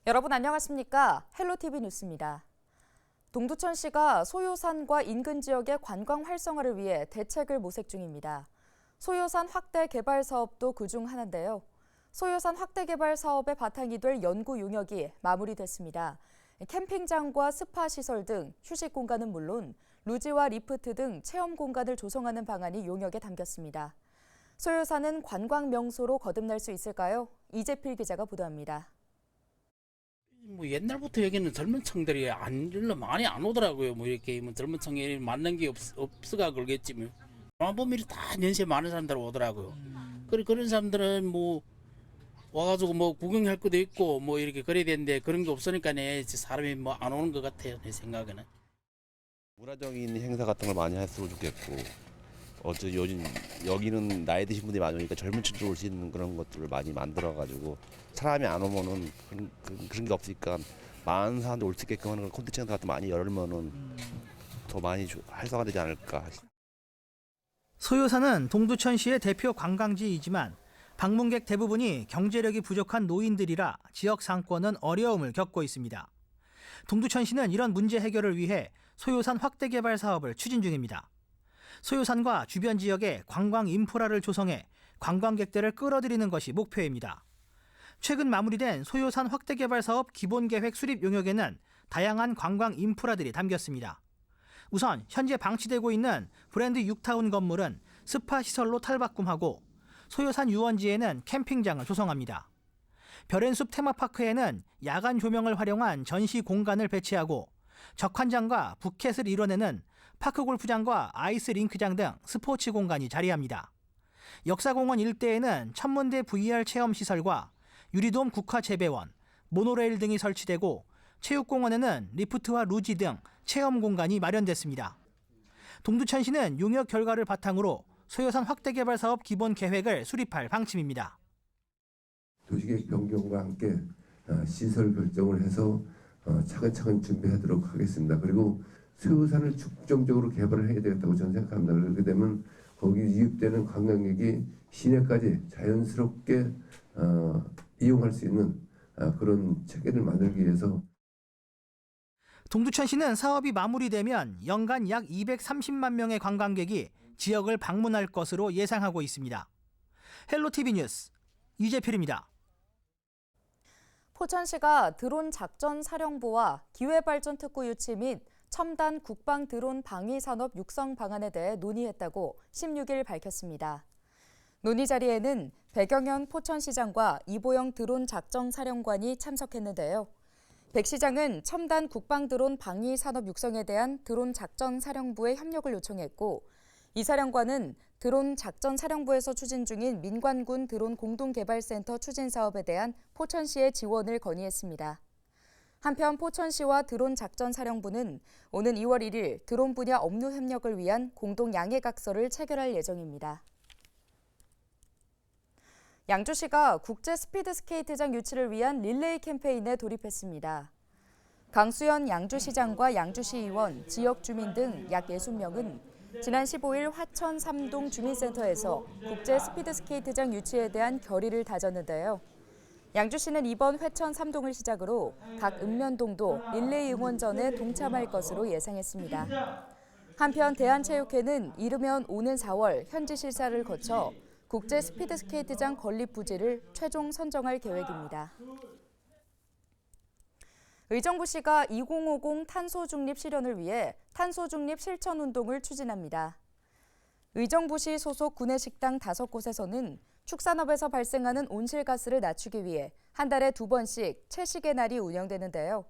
여러분 안녕하십니까? 헬로티비 뉴스입니다. 동두천시가 소요산과 인근 지역의 관광 활성화를 위해 대책을 모색 중입니다. 소요산 확대 개발 사업도 그중 하나인데요. 소요산 확대 개발 사업의 바탕이 될 연구 용역이 마무리됐습니다. 캠핑장과 스파 시설 등 휴식 공간은 물론 루지와 리프트 등 체험 공간을 조성하는 방안이 용역에 담겼습니다. 소요산은 관광 명소로 거듭날 수 있을까요? 이재필 기자가 보도합니다. 옛날부터 여기는 젊은 층들이 일로 많이 안 오더라고요. 이렇게 젊은 층이 맞는 게 없어가 그러겠지. 보면 다 연세 많은 사람들 오더라고요. 그런 사람들은 와가지고 구경할 것도 있고 이렇게 그래야 되는데 그런 게 없으니까 사람이 안 오는 것 같아요. 내 생각에는. 문화적인 행사 같은 걸 많이 했으면 좋겠고, 요즘 여기는 나이 드신 분들이 많으니까 젊은 층도 올 수 있는 그런 것들을 많이 만들어가지고 사람이 안 오면은 그런 게 없으니까 많은 사람들 올 수 있게끔 하는 콘텐츠 행사 같은 거 많이 열면은 더 많이 활성화되지 않을까. 소요산은 동두천시의 대표 관광지이지만 방문객 대부분이 경제력이 부족한 노인들이라 지역 상권은 어려움을 겪고 있습니다. 동두천시는 이런 문제 해결을 위해 소요산 확대 개발 사업을 추진 중입니다. 소요산과 주변 지역에 관광 인프라를 조성해 관광객들을 끌어들이는 것이 목표입니다. 최근 마무리된 소요산 확대 개발 사업 기본계획 수립 용역에는 다양한 관광 인프라들이 담겼습니다. 우선 현재 방치되고 있는 브랜드 6타운 건물은 스파 시설로 탈바꿈하고 소요산 유원지에는 캠핑장을 조성합니다. 별앤숲 테마파크에는 야간 조명을 활용한 전시 공간을 배치하고 적환장과 부켓을 이뤄내는 파크골프장과 아이스링크장 등 스포츠 공간이 자리합니다. 역사공원 일대에는 천문대 VR 체험시설과 유리돔 국화재배원, 모노레일 등이 설치되고 체육공원에는 리프트와 루지 등 체험 공간이 마련됐습니다. 동두천시는 용역 결과를 바탕으로 소요산 확대 개발 사업 기본 계획을 수립할 방침입니다. 도시계획 변경과 함께 시설 결정을 해서 차근차근 준비하도록 하겠습니다. 그리고 소요산을 중점적으로 개발을 해야 되겠다고 저는 생각합니다. 그렇게 되면 거기 유입되는 관광객이 시내까지 자연스럽게 이용할 수 있는 그런 체계를 만들기 위해서 동두천시는 사업이 마무리되면 연간 약 230만 명의 관광객이 지역을 방문할 것으로 예상하고 있습니다. 헬로티비 뉴스 이재필입니다. 포천시가 드론 작전 사령부와 기회발전특구 유치 및 첨단 국방 드론 방위 산업 육성 방안에 대해 논의했다고 16일 밝혔습니다. 논의 자리에는 백영현 포천시장과 이보영 드론 작전 사령관이 참석했는데요. 백 시장은 첨단 국방 드론 방위 산업 육성에 대한 드론 작전 사령부의 협력을 요청했고, 이 사령관은 드론 작전 사령부에서 추진 중인 민관군 드론 공동개발센터 추진 사업에 대한 포천시의 지원을 건의했습니다. 한편 포천시와 드론 작전 사령부는 오는 2월 1일 드론 분야 업무 협력을 위한 공동 양해각서를 체결할 예정입니다. 양주시가 국제 스피드 스케이트장 유치를 위한 릴레이 캠페인에 돌입했습니다. 강수현 양주시장과 양주시 의원, 지역 주민 등 약 60명은 지난 15일 화천 3동 주민센터에서 국제 스피드 스케이트장 유치에 대한 결의를 다졌는데요. 양주시는 이번 회천 3동을 시작으로 각 읍면동도 릴레이 응원전에 동참할 것으로 예상했습니다. 한편 대한체육회는 이르면 오는 4월 현지 실사를 거쳐 국제 스피드 스케이트장 건립 부지를 최종 선정할 계획입니다. 의정부시가 2050 탄소 중립 실현을 위해 탄소 중립 실천 운동을 추진합니다. 의정부시 소속 구내식당 5곳에서는 축산업에서 발생하는 온실가스를 낮추기 위해 한 달에 2번씩 채식의 날이 운영되는데요.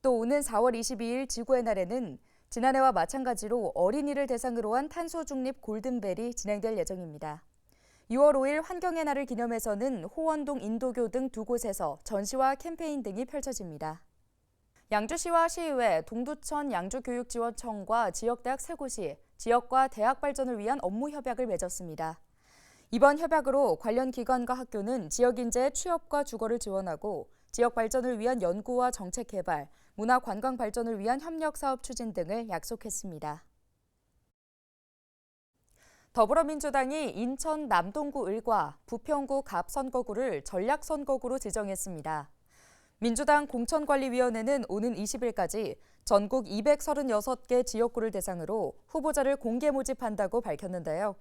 또 오는 4월 22일 지구의 날에는 지난해와 마찬가지로 어린이를 대상으로 한 탄소 중립 골든벨이 진행될 예정입니다. 6월 5일 환경의 날을 기념해서는 호원동 인도교 등 2곳에서 전시와 캠페인 등이 펼쳐집니다. 양주시와 시의회, 동두천 양주교육지원청과 지역대학 3곳이 지역과 대학 발전을 위한 업무 협약을 맺었습니다. 이번 협약으로 관련 기관과 학교는 지역 인재의 취업과 주거를 지원하고 지역 발전을 위한 연구와 정책 개발, 문화 관광 발전을 위한 협력 사업 추진 등을 약속했습니다. 더불어민주당이 인천 남동구 을과 부평구 갑 선거구를 전략 선거구로 지정했습니다. 민주당 공천관리위원회는 오는 20일까지 전국 236개 지역구를 대상으로 후보자를 공개 모집한다고 밝혔는데요.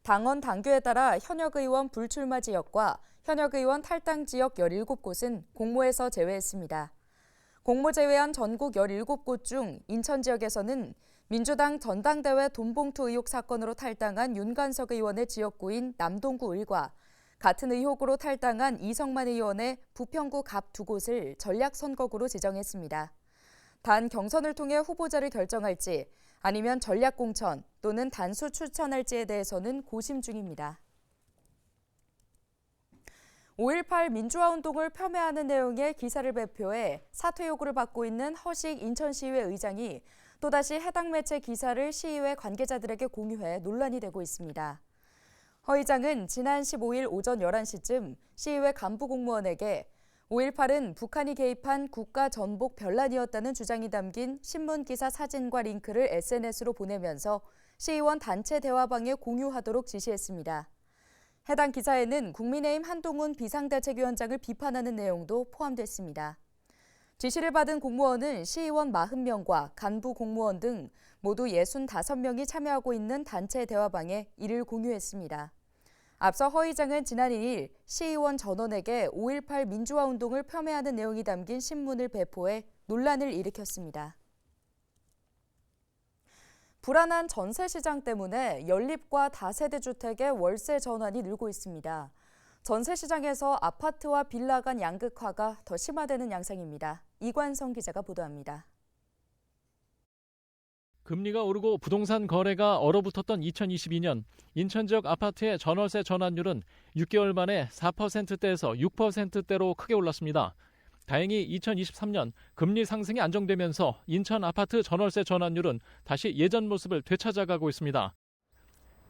당원 당규에 따라 현역 의원 불출마 지역과 현역 의원 탈당 지역 17곳은 공모에서 제외했습니다. 공모 제외한 전국 17곳 중 인천 지역에서는 민주당 전당대회 돈봉투 의혹 사건으로 탈당한 윤관석 의원의 지역구인 남동구 을과 같은 의혹으로 탈당한 이성만 의원의 부평구 갑 두 곳을 전략선거구로 지정했습니다. 단 경선을 통해 후보자를 결정할지 아니면 전략공천 또는 단수 추천할지에 대해서는 고심 중입니다. 5.18 민주화운동을 폄훼하는 내용의 기사를 발표해 사퇴 요구를 받고 있는 허식 인천시의회 의장이 또다시 해당 매체 기사를 시의회 관계자들에게 공유해 논란이 되고 있습니다. 허 의장은 지난 15일 오전 11시쯤 시의회 간부 공무원에게 5.18은 북한이 개입한 국가 전복 변란이었다는 주장이 담긴 신문기사 사진과 링크를 SNS로 보내면서 시의원 단체 대화방에 공유하도록 지시했습니다. 해당 기사에는 국민의힘 한동훈 비상대책위원장을 비판하는 내용도 포함됐습니다. 지시를 받은 공무원은 시의원 40명과 간부 공무원 등 모두 65명이 참여하고 있는 단체 대화방에 이를 공유했습니다. 앞서 허 의장은 지난 2일 시의원 전원에게 5.18 민주화운동을 폄훼하는 내용이 담긴 신문을 배포해 논란을 일으켰습니다. 불안한 전세 시장 때문에 연립과 다세대 주택의 월세 전환이 늘고 있습니다. 전세 시장에서 아파트와 빌라 간 양극화가 더 심화되는 양상입니다. 이관성 기자가 보도합니다. 금리가 오르고 부동산 거래가 얼어붙었던 2022년 인천 지역 아파트의 전월세 전환율은 6개월 만에 4%대에서 6%대로 크게 올랐습니다. 다행히 2023년 금리 상승이 안정되면서 인천 아파트 전월세 전환율은 다시 예전 모습을 되찾아가고 있습니다.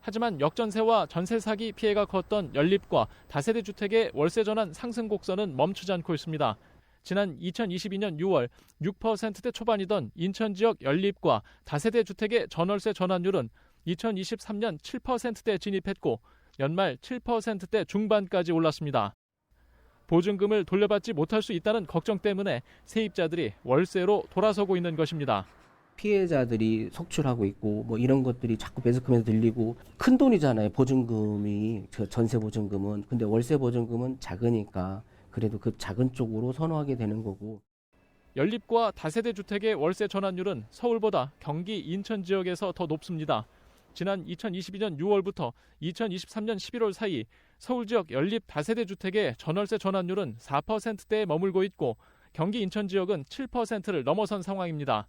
하지만 역전세와 전세 사기 피해가 컸던 연립과 다세대 주택의 월세 전환 상승 곡선은 멈추지 않고 있습니다. 지난 2022년 6월 6%대 초반이던 인천 지역 연립과 다세대 주택의 전월세 전환율은 2023년 7%대에 진입했고 연말 7%대 중반까지 올랐습니다. 보증금을 돌려받지 못할 수 있다는 걱정 때문에 세입자들이 월세로 돌아서고 있는 것입니다. 피해자들이 속출하고 있고 뭐 이런 것들이 자꾸 매스컴에서 들리고 큰 돈이잖아요. 보증금이 전세 보증금은. 근데 월세 보증금은 작으니까 그래도 그 작은 쪽으로 선호하게 되는 거고. 연립과 다세대 주택의 월세 전환율은 서울보다 경기 인천 지역에서 더 높습니다. 지난 2022년 6월부터 2023년 11월 사이 서울 지역 연립 다세대 주택의 전월세 전환율은 4%대에 머물고 있고 경기 인천 지역은 7%를 넘어선 상황입니다.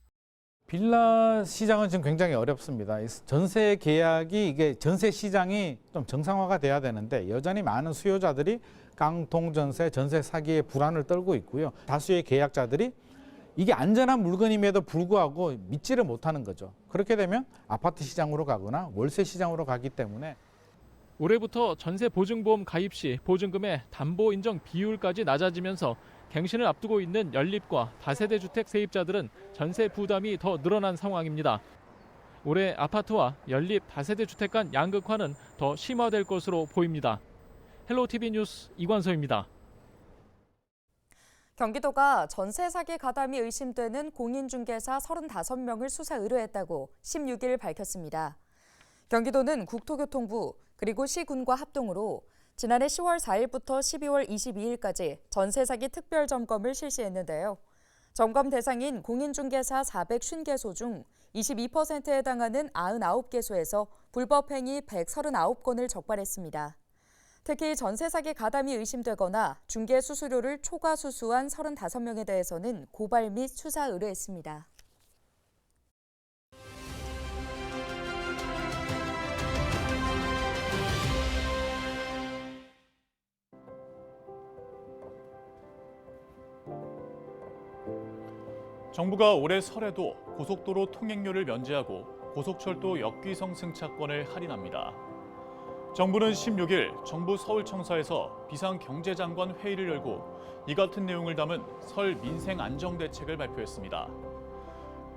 빌라 시장은 지금 굉장히 어렵습니다. 전세 계약이 이게 전세 시장이 좀 정상화가 돼야 되는데 여전히 많은 수요자들이 깡통전세, 전세 사기의 불안을 떨고 있고요. 다수의 계약자들이 이게 안전한 물건임에도 불구하고 믿지를 못하는 거죠. 그렇게 되면 아파트 시장으로 가거나 월세 시장으로 가기 때문에 올해부터 전세 보증보험 가입 시 보증금의 담보 인정 비율까지 낮아지면서 갱신을 앞두고 있는 연립과 다세대 주택 세입자들은 전세 부담이 더 늘어난 상황입니다. 올해 아파트와 연립 다세대 주택 간 양극화는 더 심화될 것으로 보입니다. 헬로티비 뉴스 이관서입니다. 경기도가 전세 사기 가담이 의심되는 공인중개사 35명을 수사 의뢰했다고 16일 밝혔습니다. 경기도는 국토교통부 그리고 시군과 합동으로 지난해 10월 4일부터 12월 22일까지 전세 사기 특별 점검을 실시했는데요. 점검 대상인 공인중개사 450개소 중 22%에 해당하는 99개소에서 불법 행위 139건을 적발했습니다. 특히 전세 사기 가담이 의심되거나 중개 수수료를 초과 수수한 35명에 대해서는 고발 및 수사 의뢰했습니다. 정부가 올해 설에도 고속도로 통행료를 면제하고 고속철도 역귀성 승차권을 할인합니다. 정부는 16일 정부 서울청사에서 비상경제장관 회의를 열고 이 같은 내용을 담은 설 민생 안정대책을 발표했습니다.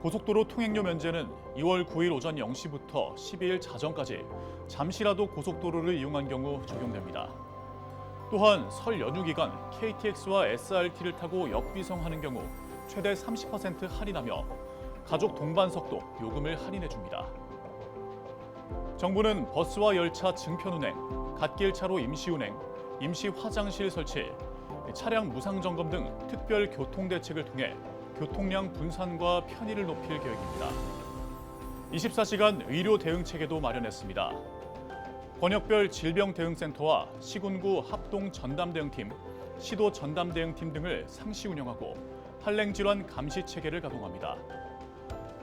고속도로 통행료 면제는 2월 9일 오전 0시부터 12일 자정까지 잠시라도 고속도로를 이용한 경우 적용됩니다. 또한 설 연휴 기간 KTX와 SRT를 타고 역비성하는 경우 최대 30% 할인하며 가족 동반석도 요금을 할인해 줍니다. 정부는 버스와 열차 증편 운행, 갓길 차로 임시 운행, 임시 화장실 설치, 차량 무상 점검 등 특별 교통 대책을 통해 교통량 분산과 편의를 높일 계획입니다. 24시간 의료 대응 체계도 마련했습니다. 권역별 질병 대응센터와 시군구 합동 전담 대응팀, 시도 전담 대응팀 등을 상시 운영하고 한랭 질환 감시 체계를 가동합니다.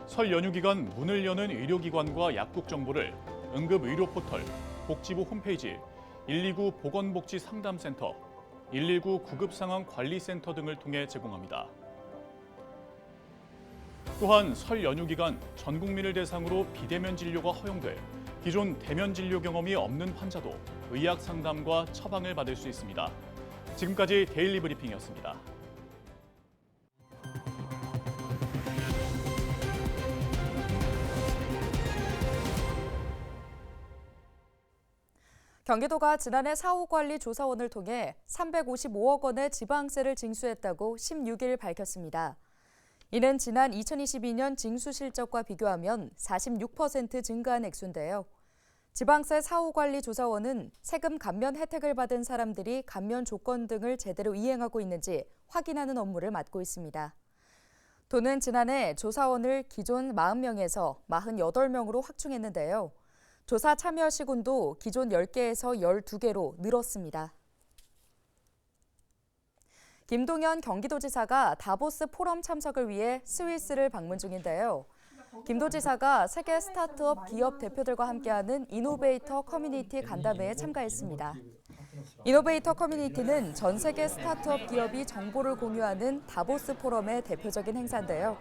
설 연휴 기간 문을 여는 의료기관과 약국 정보를 응급 의료 포털, 복지부 홈페이지, 129 보건복지 상담센터, 119 구급상황관리센터 등을 통해 제공합니다. 또한 설 연휴 기간 전 국민을 대상으로 비대면 진료가 허용돼 기존 대면 진료 경험이 없는 환자도 의학 상담과 처방을 받을 수 있습니다. 지금까지 데일리 브리핑이었습니다. 경기도가 지난해 사후관리조사원을 통해 355억 원의 지방세를 징수했다고 16일 밝혔습니다. 이는 지난 2022년 징수 실적과 비교하면 46% 증가한 액수인데요. 지방세 사후관리조사원은 세금 감면 혜택을 받은 사람들이 감면 조건 등을 제대로 이행하고 있는지 확인하는 업무를 맡고 있습니다. 도는 지난해 조사원을 기존 40명에서 48명으로 확충했는데요. 조사 참여 시군도 기존 10개에서 12개로 늘었습니다. 김동연 경기도지사가 다보스 포럼 참석을 위해 스위스를 방문 중인데요. 김 도지사가 세계 스타트업 기업 대표들과 함께하는 이노베이터 커뮤니티 간담회에 참가했습니다. 이노베이터 커뮤니티는 전 세계 스타트업 기업이 정보를 공유하는 다보스 포럼의 대표적인 행사인데요.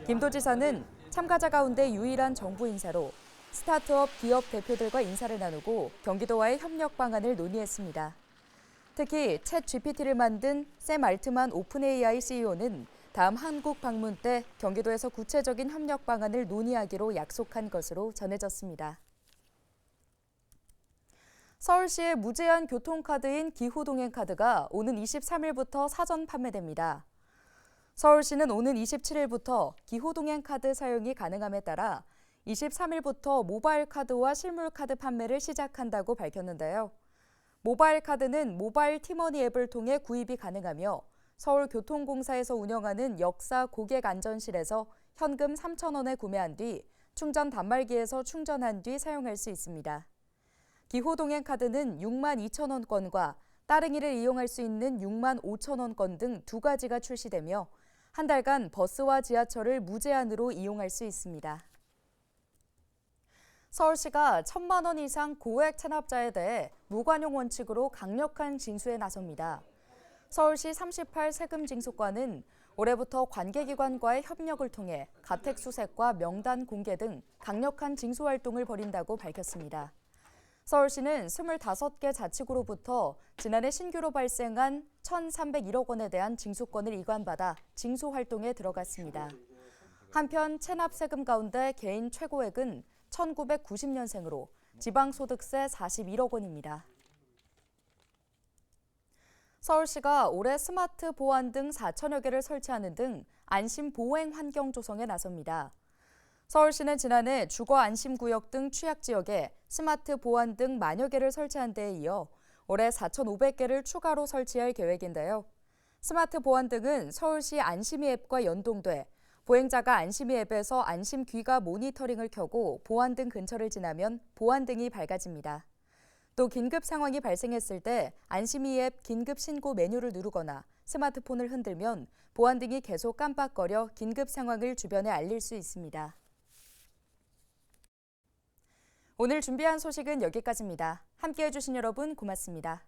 김 도지사는 참가자 가운데 유일한 정부 인사로 스타트업 기업 대표들과 인사를 나누고 경기도와의 협력 방안을 논의했습니다. 특히 챗 GPT를 만든 샘 알트만 오픈 AI CEO는 다음 한국 방문 때 경기도에서 구체적인 협력 방안을 논의하기로 약속한 것으로 전해졌습니다. 서울시의 무제한 교통카드인 기후동행카드가 오는 23일부터 사전 판매됩니다. 서울시는 오는 27일부터 기후동행카드 사용이 가능함에 따라 23일부터 모바일 카드와 실물 카드 판매를 시작한다고 밝혔는데요. 모바일 카드는 모바일 티머니 앱을 통해 구입이 가능하며 서울교통공사에서 운영하는 역사 고객안전실에서 현금 3,000원에 구매한 뒤 충전 단말기에서 충전한 뒤 사용할 수 있습니다. 기후동행 카드는 62,000원권과 따릉이를 이용할 수 있는 65,000원권 등 두 가지가 출시되며 한 달간 버스와 지하철을 무제한으로 이용할 수 있습니다. 서울시가 1,000만 원 이상 고액 체납자에 대해 무관용 원칙으로 강력한 징수에 나섭니다. 서울시 38 세금징수과는 올해부터 관계기관과의 협력을 통해 가택수색과 명단 공개 등 강력한 징수 활동을 벌인다고 밝혔습니다. 서울시는 25개 자치구로부터 지난해 신규로 발생한 1,301억 원에 대한 징수권을 이관받아 징수 활동에 들어갔습니다. 한편 체납 세금 가운데 개인 최고액은 1990년생으로 지방소득세 41억 원입니다. 서울시가 올해 스마트 보안 등 4천여 개를 설치하는 등 안심 보행 환경 조성에 나섭니다. 서울시는 지난해 주거 안심구역 등 취약지역에 스마트 보안 등 만여 개를 설치한 데에 이어 올해 4,500개를 추가로 설치할 계획인데요. 스마트 보안 등은 서울시 안심이 앱과 연동돼 보행자가 안심이 앱에서 안심 귀가 모니터링을 켜고 보안등 근처를 지나면 보안등이 밝아집니다. 또 긴급 상황이 발생했을 때 안심이 앱 긴급 신고 메뉴를 누르거나 스마트폰을 흔들면 보안등이 계속 깜빡거려 긴급 상황을 주변에 알릴 수 있습니다. 오늘 준비한 소식은 여기까지입니다. 함께해 주신 여러분 고맙습니다.